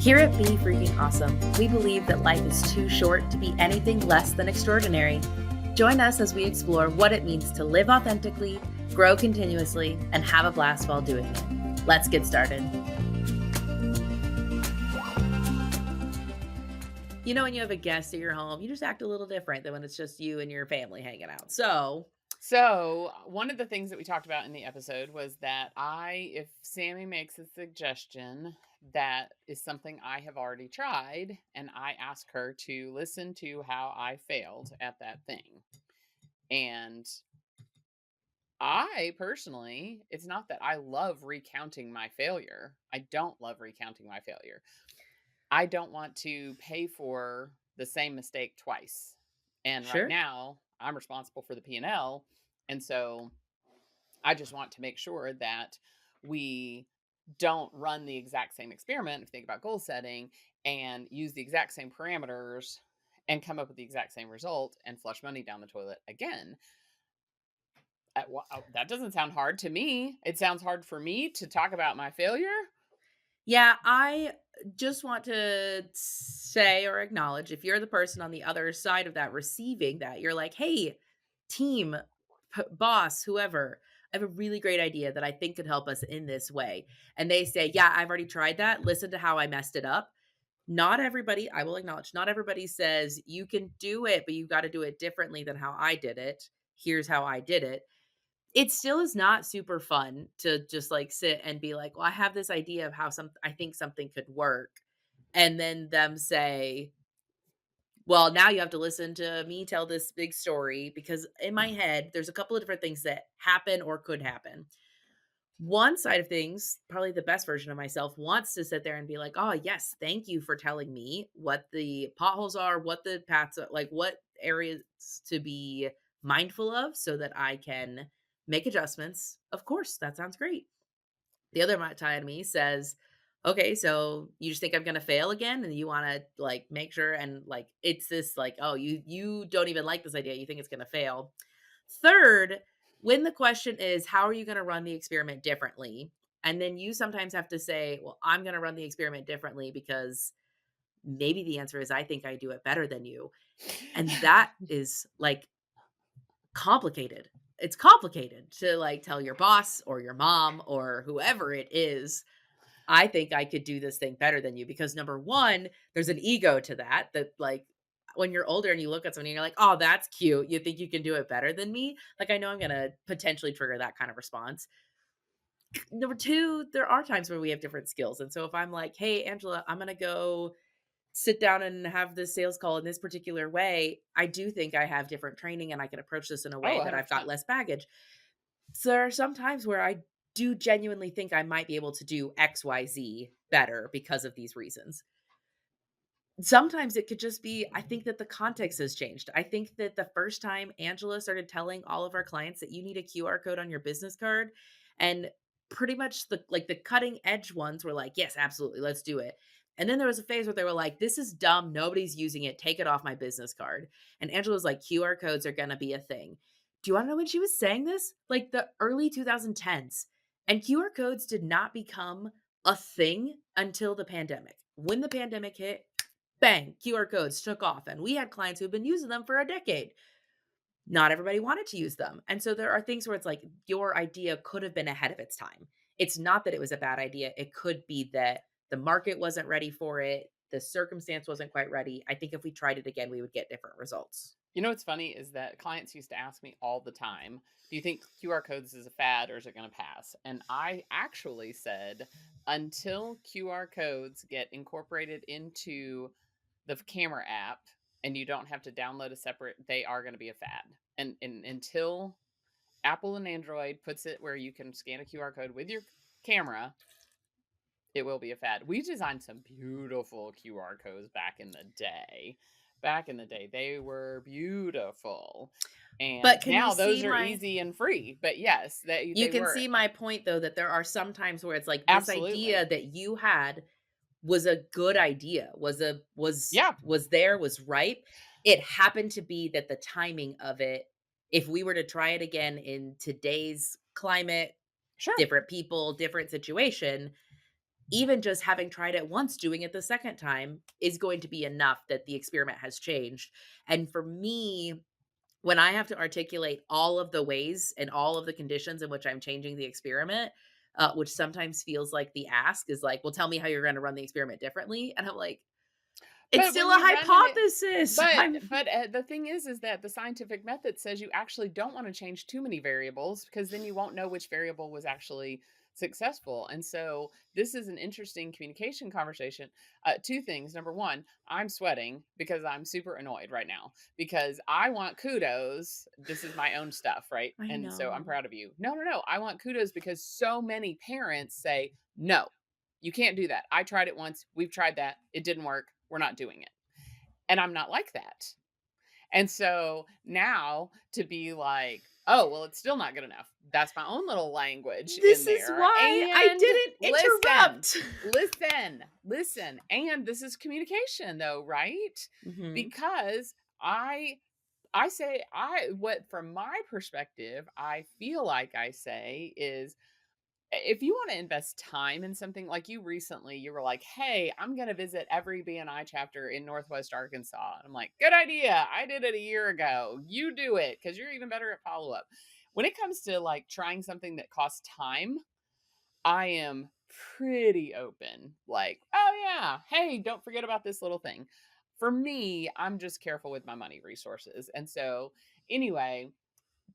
Here at Be Freaking Awesome, we believe that life is too short to be anything less than extraordinary. Join us as we explore what it means to live authentically, grow continuously, and have a blast while doing it. Let's get started. You know, when you have a guest at your home, you just act a little different than when it's just you and your family hanging out. So, one of the things that we talked about in the episode was that if Sammy makes a suggestion that is something I have already tried, and I ask her to listen to how I failed at that thing. And I personally, it's not that I love recounting my failure. I don't love recounting my failure. I don't want to pay for the same mistake twice. And right sure. now, I'm responsible for the P&L. And so I just want to make sure that we don't run the exact same experiment if you think about goal setting and use the exact same parameters and come up with the exact same result and flush money down the toilet again. That doesn't sound hard to me. It sounds hard for me to talk about my failure. Yeah, I just want to say or acknowledge if you're the person on the other side of that receiving that, you're like, hey, team, boss, whoever, I have a really great idea that I think could help us in this way. And they say, yeah, I've already tried that. Listen to how I messed it up. Not everybody, I will acknowledge, not everybody says you can do it, but you got to do it differently than how I did it. Here's how I did it. It still is not super fun to just, like, sit and be like, "Well, I have this idea of how I think something could work," and then them say, "Well, now you have to listen to me tell this big story," because in my head, there's a couple of different things that happen or could happen. One side of things, probably the best version of myself, wants to sit there and be like, "Oh, yes, thank you for telling me what the potholes are, what the paths are, like, what areas to be mindful of so that I can make adjustments." Of course, that sounds great. The other side of me says, "Okay, so you just think I'm gonna fail again, and you wanna, like, make sure," and, like, it's this, like, "Oh, you don't even like this idea, you think it's gonna fail." Third, when the question is, "How are you gonna run the experiment differently?" And then you sometimes have to say, "Well, I'm gonna run the experiment differently because maybe the answer is I think I do it better than you." And that is, like, complicated. It's complicated to, like, tell your boss or your mom or whoever it is, "I think I could do this thing better than you," because number 1, there's an ego to that, like, when you're older and you look at somebody and you're like, "Oh, that's cute. You think you can do it better than me?" Like, I know I'm gonna potentially trigger that kind of response. Number 2, there are times where we have different skills, and so if I'm like, "Hey, Angela, I'm gonna go sit down and have this sales call in this particular way," I do think I have different training and I can approach this in a Oh, way that I've got 100%. less baggage. So there are some times where I do genuinely think I might be able to do XYZ better because of these reasons. Sometimes it could just be, I think that the context has changed. I think that the first time Angela started telling all of our clients that you need a QR code on your business card, and pretty much the cutting edge ones were like, "Yes, absolutely, let's do it." And then there was a phase where they were like, "This is dumb, nobody's using it, take it off my business card." And Angela was like, "QR codes are gonna be a thing." Do you wanna know when she was saying this? Like the early 2010s. And QR codes did not become a thing until the pandemic. When the pandemic hit, bang, QR codes took off, and we had clients who've been using them for a decade. Not everybody wanted to use them. And so there are things where it's like your idea could have been ahead of its time. It's not that it was a bad idea. It could be that the market wasn't ready for it, the circumstance wasn't quite ready. I think if we tried it again, we would get different results. You know what's funny is that clients used to ask me all the time, "Do you think QR codes is a fad or is it going to pass?" And I actually said, until QR codes get incorporated into the camera app and you don't have to download a separate, they are going to be a fad. And until Apple and Android puts it where you can scan a QR code with your camera, it will be a fad. We designed some beautiful QR codes back in the day. Back in the day, they were beautiful. And But can you now see those are my easy and free. But yes, you they can were see my point though that there are some times where it's like this idea absolutely. that you had was a good idea, Yeah, was there, was ripe. It happened to be that the timing of it, if we were to try it again in today's climate, sure. different people, different situation, even just having tried it once, doing it the second time is going to be enough that the experiment has changed. And for me, when I have to articulate all of the ways and all of the conditions in which I'm changing the experiment, which sometimes feels like the ask is like, "Well, tell me how you're gonna run the experiment differently." And I'm like, "It's But still when a you run in it hypothesis." but I'm but, the thing is that the scientific method says you actually don't wanna change too many variables because then you won't know which variable was actually successful, and so this is an interesting communication conversation. 2 things. Number 1, I'm sweating because I'm super annoyed right now because I want kudos. This is my own stuff, right? I And so I'm know. proud of you. No, no, no. I want kudos because so many parents say, "No, you can't do that. I tried it once. We've tried that. It didn't work. We're not doing it." And I'm not like that. And so now to be like, "Oh, well, it's still not good enough." That's my own little language in This is there. why I And didn't listen, interrupt. listen. And this is communication though, right? Mhm. Because I say I what from my perspective, I feel like I say is if you want to invest time in something like you recently, you were like, "Hey, I'm going to visit every BNI chapter in Northwest Arkansas." And I'm like, "Good idea. I did it a year ago. You do it because you're even better at follow up." When it comes to like trying something that costs time, I am pretty open. Like, "Oh yeah, hey, don't forget about this little thing." For me, I'm just careful with my money resources. And so, anyway,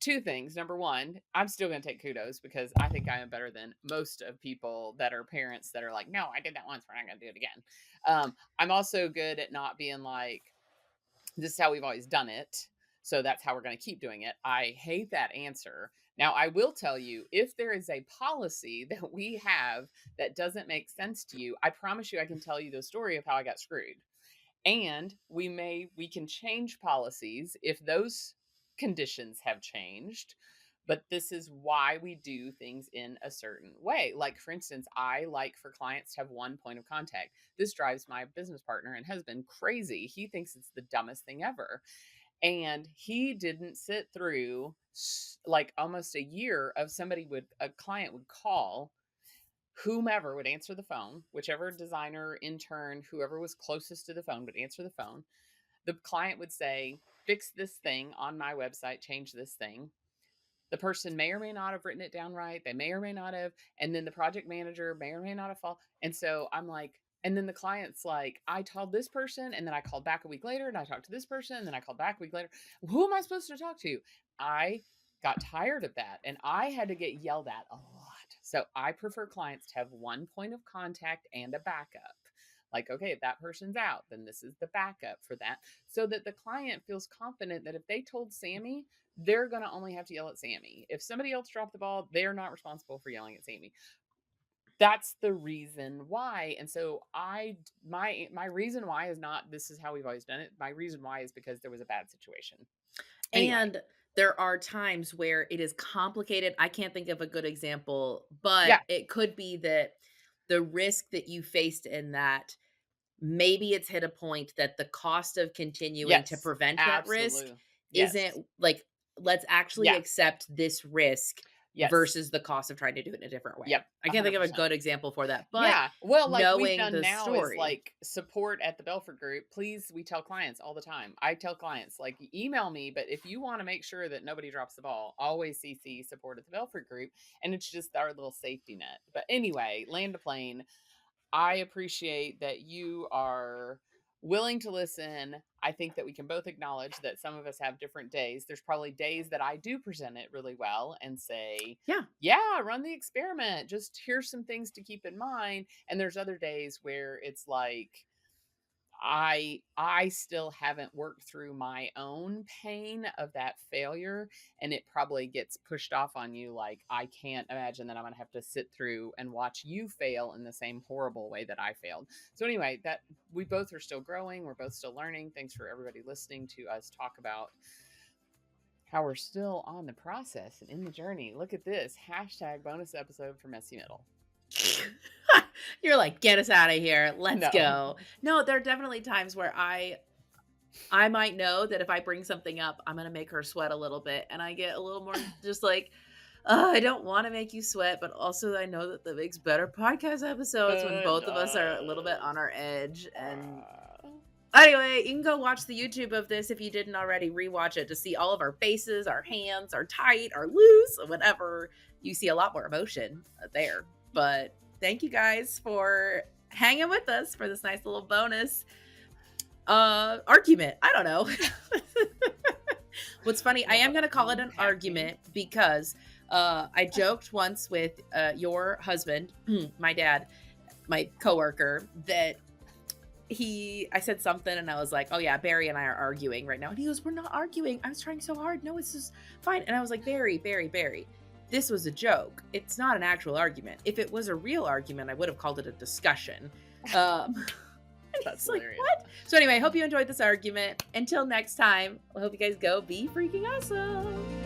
2 things. Number 1, I'm still gonna take kudos because I think I am better than most of people that are parents that are like, "No, I did that once, we're not gonna do it again." I'm also good at not being like, "This is how we've always done it, so that's how we're gonna keep doing it." I hate that answer. Now, I will tell you, if there is a policy that we have that doesn't make sense to you, I promise you I can tell you the story of how I got screwed. And we can change policies if those conditions have changed, but this is why we do things in a certain way. Like for instance, I like for clients to have one point of contact. This drives my business partner and husband crazy. He thinks it's the dumbest thing ever. And he didn't sit through like almost a year of a client would call, whomever would answer the phone, whichever designer, intern, whoever was closest to the phone would answer the phone. The client would say, "Fix this thing on my website, change this thing." The person may or may not have written it down right. They may or may not have. And then the project manager may or may not have fall. And so I'm like, and then the client's like, "I told this person, and then I called back a week later, and I talked to this person, and then I called back a week later. Who am I supposed to talk to?" I got tired of that, and I had to get yelled at a lot. So I prefer clients to have one point of contact and a backup. Like, okay, if that person's out, then this is the backup for that, so that the client feels confident that if they told Sammy, they're going to only have to yell at Sammy. If somebody else dropped the ball, they're not responsible for yelling at Sammy. That's the reason why. And so my reason why is not this is how we've always done it. My reason why is because there was a bad situation. Anyway, And there are times where it is complicated. I can't think of a good example, but yeah, it could be that the risk that you faced in that, maybe it's hit a point that the cost of continuing to yes, prevent that risk absolutely. Yes. isn't like, let's actually Yeah. accept this risk Yes. versus the cost of trying to do it in a different way. Yep. I can't think of a 100%. good example for that, but Yeah. Well, like we've knowing done the now is story. like support at the Belford group. Please, we tell clients all the time. I tell clients, like, email me, but if you want to make sure that nobody drops the ball, always CC support at the Belford group. And it's just our little safety net. But anyway, land a plane. I appreciate that you are willing to listen. I think that we can both acknowledge that some of us have different days. There's probably days that I do present it really well and say, Yeah. "Yeah, run the experiment. Just here's some things to keep in mind." And there's other days where it's like I still haven't worked through my own pain of that failure, and it probably gets pushed off on you. Like, I can't imagine that I'm gonna have to sit through and watch you fail in the same horrible way that I failed. So anyway, that we both are still growing, we're both still learning. Thanks for everybody listening to us talk about how we're still on the process and in the journey. Look at this hashtag bonus episode for Messy Middle. You're like, "Get us out of here. Let's No. go." No, there are definitely times where I might know that if I bring something up, I'm gonna make her sweat a little bit, and I get a little more just like, I don't wanna make you sweat, but also I know that makes better podcast episodes when It both of us are a little bit does. on our edge, and Ah. anyway, you can go watch the YouTube of this if you didn't already, rewatch it to see all of our faces, our hands, our tight, our loose, whatever. You see a lot more emotion, there, but thank you guys for hanging with us for this nice little bonus, argument. I don't know. What's funny, I am gonna call it an Unpacking. argument because, I joked once with, your husband, my dad, my coworker, that I said something and I was like, "Oh yeah, Barry and I are arguing right now." And he goes, "We're not arguing. I was trying so hard. No, it's just fine." And I was like, Barry, this was a joke. It's not an actual argument. If it was a real argument, I would have called it a discussion." Um, and That's he's like, hilarious. "What?" So anyway, I hope you enjoyed this argument. Until next time, I hope you guys go be freaking awesome.